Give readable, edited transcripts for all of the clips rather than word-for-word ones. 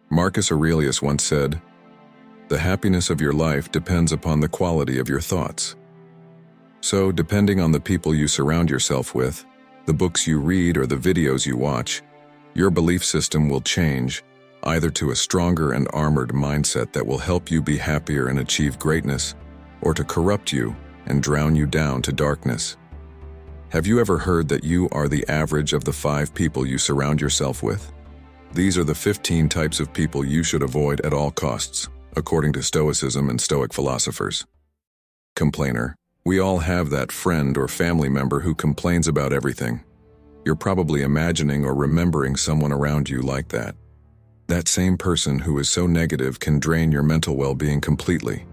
Marcus Aurelius once said, "The happiness of your life depends upon the quality of your thoughts." So, depending on the people you surround yourself with, the books you read or the videos you watch, your belief system will change, either to a stronger and armored mindset that will help you be happier and achieve greatness, or to corrupt you and drown you down to darkness. Have you ever heard that you are the average of the 5 people you surround yourself with? These are the 15 types of people you should avoid at all costs, according to Stoicism and Stoic philosophers. Complainer. We all have that friend or family member who complains about everything. You're probably imagining or remembering someone around you like that. That same person who is so negative can drain your mental well-being completely.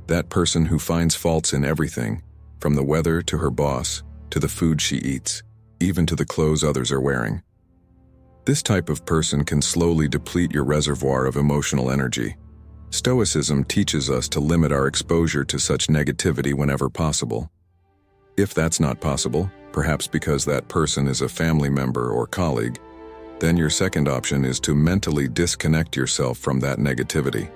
That person who finds faults in everything, from the weather to her boss, to the food she eats, even to the clothes others are wearing. This type of person can slowly deplete your reservoir of emotional energy. Stoicism teaches us to limit our exposure to such negativity whenever possible. If that's not possible, perhaps because that person is a family member or colleague, then your second option is to mentally disconnect yourself from that negativity.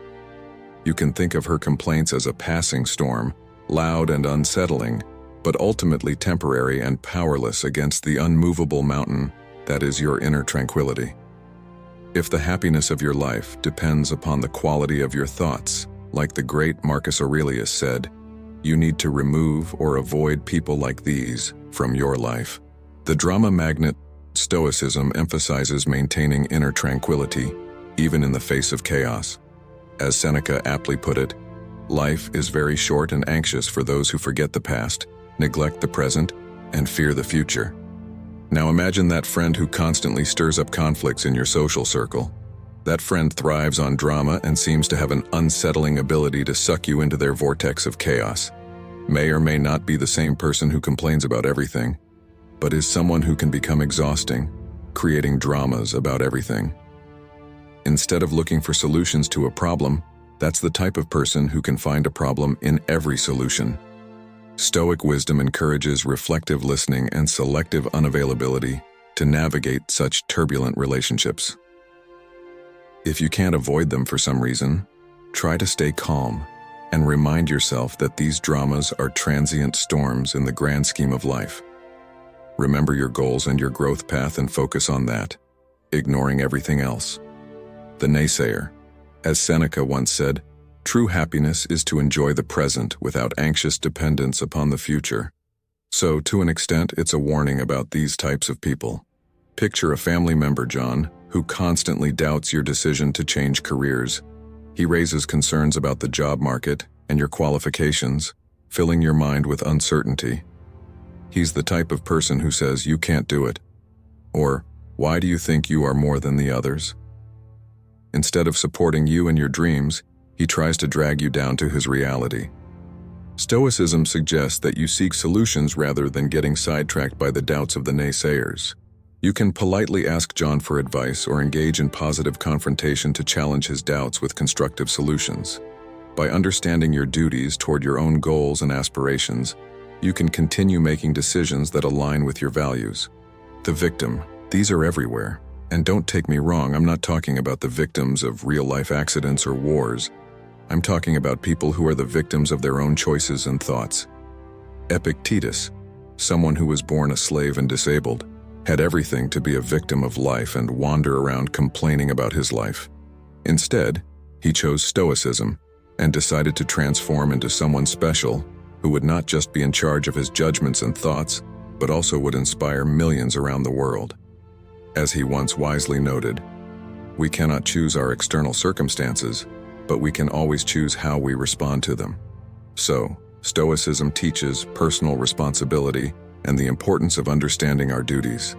You can think of her complaints as a passing storm, loud and unsettling, but ultimately temporary and powerless against the unmovable mountain that is your inner tranquility. If the happiness of your life depends upon the quality of your thoughts, like the great Marcus Aurelius said, you need to remove or avoid people like these from your life. The drama magnet Stoicism emphasizes maintaining inner tranquility, even in the face of chaos. As Seneca aptly put it, life is very short and anxious for those who forget the past, neglect the present, and fear the future. Now imagine that friend who constantly stirs up conflicts in your social circle. That friend thrives on drama and seems to have an unsettling ability to suck you into their vortex of chaos. May or may not be the same person who complains about everything, but is someone who can become exhausting, creating dramas about everything. Instead of looking for solutions to a problem, that's the type of person who can find a problem in every solution. Stoic wisdom encourages reflective listening and selective unavailability to navigate such turbulent relationships. If you can't avoid them for some reason, try to stay calm and remind yourself that these dramas are transient storms in the grand scheme of life. Remember your goals and your growth path and focus on that, ignoring everything else. The Naysayer. As Seneca once said, true happiness is to enjoy the present without anxious dependence upon the future. So, to an extent, it's a warning about these types of people. Picture a family member, John, who constantly doubts your decision to change careers. He raises concerns about the job market and your qualifications, filling your mind with uncertainty. He's the type of person who says you can't do it, or why do you think you are more than the others? Instead of supporting you and your dreams, he tries to drag you down to his reality. Stoicism suggests that you seek solutions rather than getting sidetracked by the doubts of the naysayers. You can politely ask John for advice or engage in positive confrontation to challenge his doubts with constructive solutions. By understanding your duties toward your own goals and aspirations, you can continue making decisions that align with your values. The victim. These are everywhere. And don't take me wrong, I'm not talking about the victims of real-life accidents or wars. I'm talking about people who are the victims of their own choices and thoughts. Epictetus, someone who was born a slave and disabled, had everything to be a victim of life and wander around complaining about his life. Instead, he chose Stoicism and decided to transform into someone special who would not just be in charge of his judgments and thoughts, but also would inspire millions around the world. As he once wisely noted, we cannot choose our external circumstances, but we can always choose how we respond to them. So, Stoicism teaches personal responsibility and the importance of understanding our duties.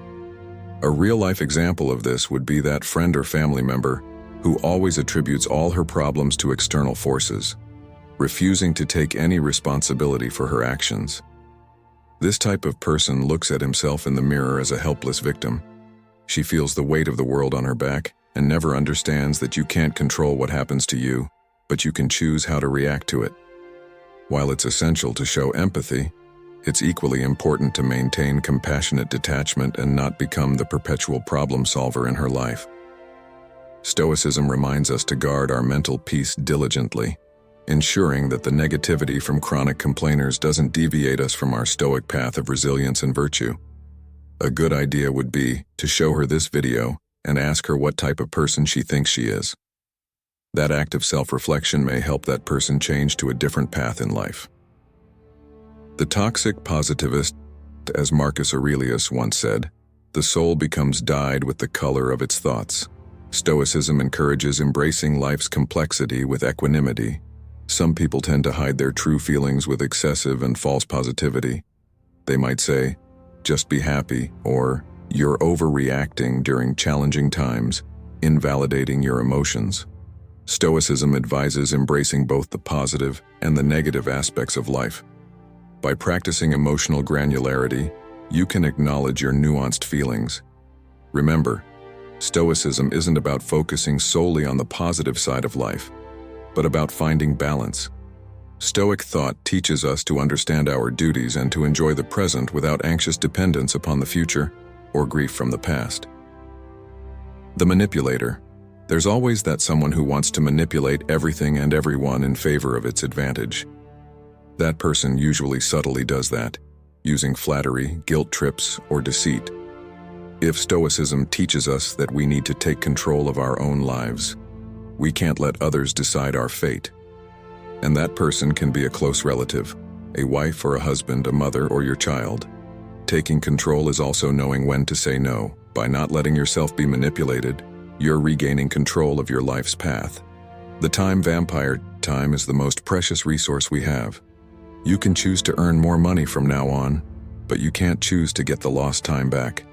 A real-life example of this would be that friend or family member who always attributes all her problems to external forces, refusing to take any responsibility for her actions. This type of person looks at himself in the mirror as a helpless victim. She feels the weight of the world on her back and never understands that you can't control what happens to you, but you can choose how to react to it. While it's essential to show empathy, it's equally important to maintain compassionate detachment and not become the perpetual problem solver in her life. Stoicism reminds us to guard our mental peace diligently, ensuring that the negativity from chronic complainers doesn't deviate us from our Stoic path of resilience and virtue. A good idea would be to show her this video and ask her what type of person she thinks she is. That act of self-reflection may help that person change to a different path in life. The toxic positivist, as Marcus Aurelius once said, the soul becomes dyed with the color of its thoughts. Stoicism encourages embracing life's complexity with equanimity. Some people tend to hide their true feelings with excessive and false positivity. They might say, "Just be happy," or "You're overreacting" during challenging times, invalidating your emotions. Stoicism advises embracing both the positive and the negative aspects of life. By practicing emotional granularity, you can acknowledge your nuanced feelings. Remember, Stoicism isn't about focusing solely on the positive side of life, but about finding balance. Stoic thought teaches us to understand our duties and to enjoy the present without anxious dependence upon the future or grief from the past. The manipulator. There's always that someone who wants to manipulate everything and everyone in favor of its advantage. That person usually subtly does that, using flattery, guilt trips, or deceit. If Stoicism teaches us that we need to take control of our own lives, we can't let others decide our fate. And that person can be a close relative, a wife or a husband, a mother or your child. Taking control is also knowing when to say no. By not letting yourself be manipulated, you're regaining control of your life's path. The time vampire. Time is the most precious resource we have. You can choose to earn more money from now on, but you can't choose to get the lost time back.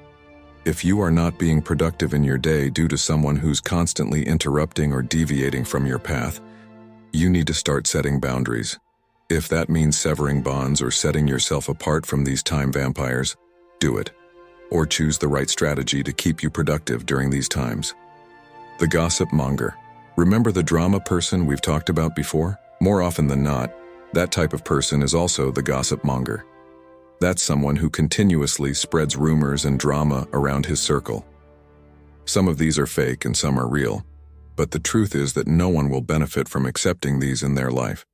If you are not being productive in your day due to someone who's constantly interrupting or deviating from your path, you need to start setting boundaries. If that means severing bonds or setting yourself apart from these time vampires, do it. Or choose the right strategy to keep you productive during these times. The gossip monger. Remember the drama person we've talked about before? More often than not, that type of person is also the gossip monger. That's someone who continuously spreads rumors and drama around his circle. Some of these are fake and some are real, but the truth is that no one will benefit from accepting these in their life.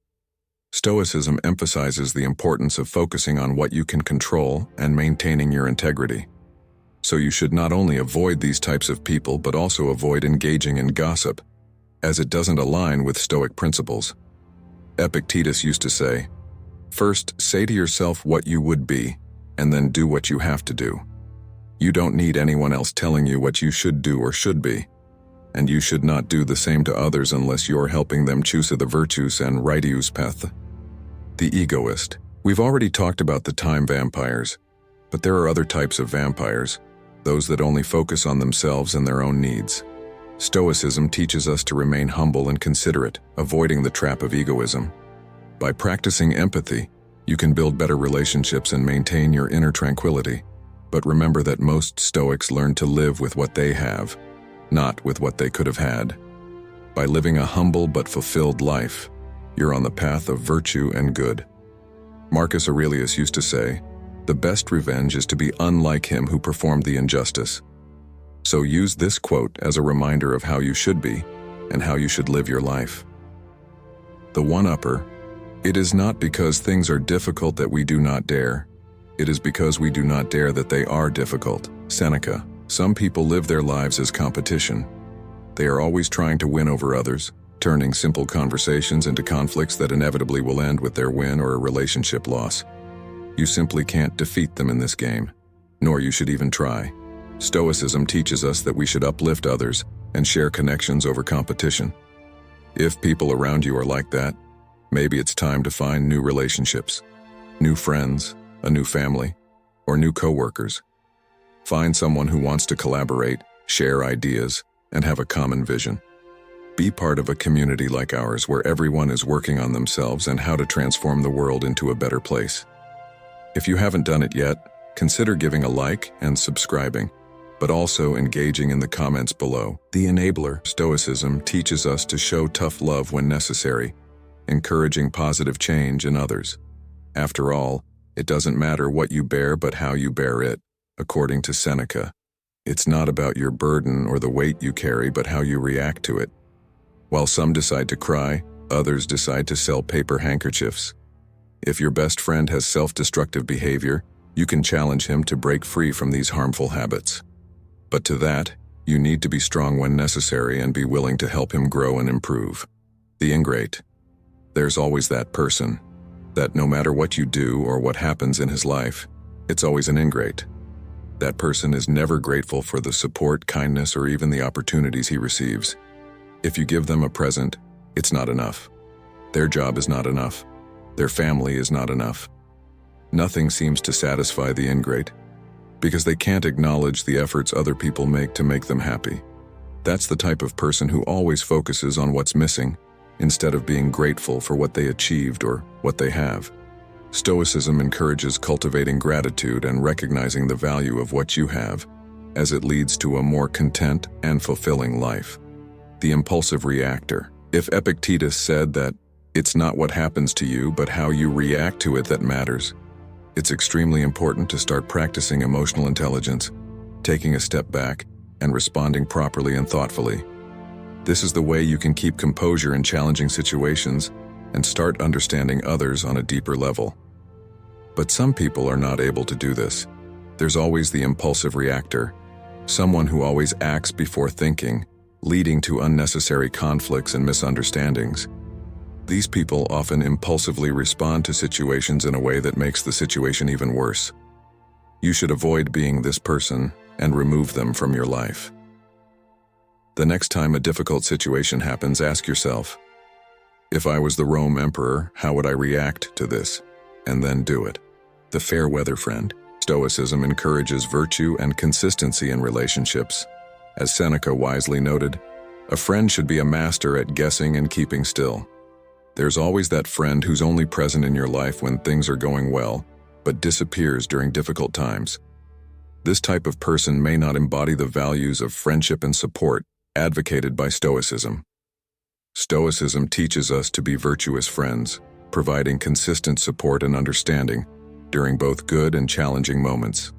Stoicism emphasizes the importance of focusing on what you can control and maintaining your integrity. So you should not only avoid these types of people but also avoid engaging in gossip, as it doesn't align with Stoic principles. Epictetus used to say, "First, say to yourself what you would be, and then do what you have to do. You don't need anyone else telling you what you should do or should be, and you should not do the same to others unless you're helping them choose the virtues and righteous path." The egoist. We've already talked about the time vampires, but there are other types of vampires, those that only focus on themselves and their own needs. Stoicism teaches us to remain humble and considerate, avoiding the trap of egoism. By practicing empathy, you can build better relationships and maintain your inner tranquility. But remember that most Stoics learn to live with what they have, not with what they could have had. By living a humble but fulfilled life, you're on the path of virtue and good. Marcus Aurelius used to say, "The best revenge is to be unlike him who performed the injustice." So use this quote as a reminder of how you should be and how you should live your life. The one-upper. It is not because things are difficult that we do not dare. It is because we do not dare that they are difficult. Seneca. Some people live their lives as competition. They are always trying to win over others, turning simple conversations into conflicts that inevitably will end with their win or a relationship loss. You simply can't defeat them in this game, nor you should even try. Stoicism teaches us that we should uplift others and share connections over competition. If people around you are like that, maybe it's time to find new relationships, new friends, a new family, or new coworkers. Find someone who wants to collaborate, share ideas, and have a common vision. Be part of a community like ours where everyone is working on themselves and how to transform the world into a better place. If you haven't done it yet, consider giving a like and subscribing, but also engaging in the comments below. The enabler. Stoicism teaches us to show tough love when necessary, encouraging positive change in others. After all, it doesn't matter what you bear but how you bear it, according to Seneca. It's not about your burden or the weight you carry, but how you react to it. While some decide to cry, others decide to sell paper handkerchiefs. If your best friend has self-destructive behavior, you can challenge him to break free from these harmful habits. But to that, you need to be strong when necessary and be willing to help him grow and improve. The Ingrate. There's always that person, that no matter what you do or what happens in his life, it's always an ingrate. That person is never grateful for the support, kindness, or even the opportunities he receives. If you give them a present, it's not enough. Their job is not enough. Their family is not enough. Nothing seems to satisfy the ingrate, because they can't acknowledge the efforts other people make to make them happy. That's the type of person who always focuses on what's missing, instead of being grateful for what they achieved or what they have. Stoicism encourages cultivating gratitude and recognizing the value of what you have, as it leads to a more content and fulfilling life. The Impulsive Reactor. If Epictetus said that it's not what happens to you, but how you react to it that matters, it's extremely important to start practicing emotional intelligence, taking a step back, and responding properly and thoughtfully. This is the way you can keep composure in challenging situations and start understanding others on a deeper level. But some people are not able to do this. There's always the impulsive reactor, someone who always acts before thinking, leading to unnecessary conflicts and misunderstandings. These people often impulsively respond to situations in a way that makes the situation even worse. You should avoid being this person and remove them from your life. The next time a difficult situation happens, ask yourself, if I was the Rome emperor, how would I react to this? And then do it. The fair weather friend. Stoicism encourages virtue and consistency in relationships. As Seneca wisely noted, a friend should be a master at guessing and keeping still. There's always that friend who's only present in your life when things are going well, but disappears during difficult times. This type of person may not embody the values of friendship and support advocated by Stoicism. Stoicism teaches us to be virtuous friends, providing consistent support and understanding during both good and challenging moments.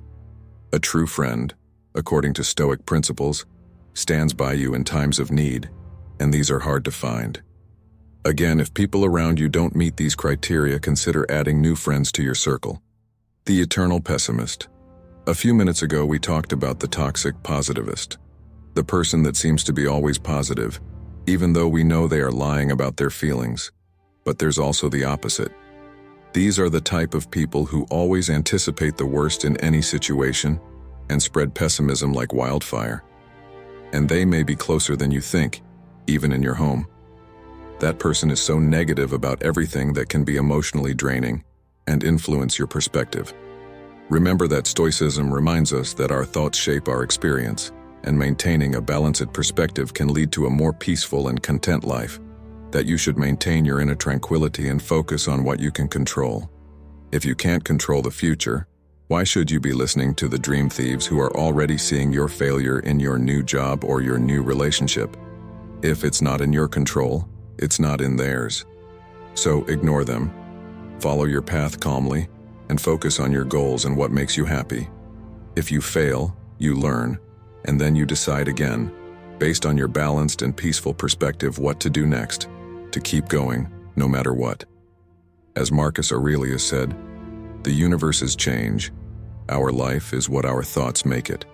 A true friend, according to Stoic principles, stands by you in times of need, and these are hard to find. Again, if people around you don't meet these criteria, consider adding new friends to your circle. The eternal pessimist. A few minutes ago, we talked about the toxic positivist, the person that seems to be always positive, even though we know they are lying about their feelings. But there's also the opposite. These are the type of people who always anticipate the worst in any situation and spread pessimism like wildfire. And they may be closer than you think, even in your home. That person is so negative about everything that can be emotionally draining and influence your perspective. Remember that Stoicism reminds us that our thoughts shape our experience, and maintaining a balanced perspective can lead to a more peaceful and content life, that you should maintain your inner tranquility and focus on what you can control. If you can't control the future, why should you be listening to the dream thieves who are already seeing your failure in your new job or your new relationship? If it's not in your control, it's not in theirs. So ignore them. Follow your path calmly and focus on your goals and what makes you happy. If you fail, you learn, and then you decide again, based on your balanced and peaceful perspective, what to do next, to keep going, no matter what. As Marcus Aurelius said, the universe is change. Our life is what our thoughts make it.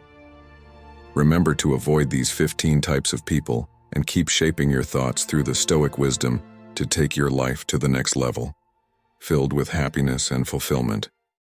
Remember to avoid these 15 types of people and keep shaping your thoughts through the Stoic wisdom to take your life to the next level, filled with happiness and fulfillment.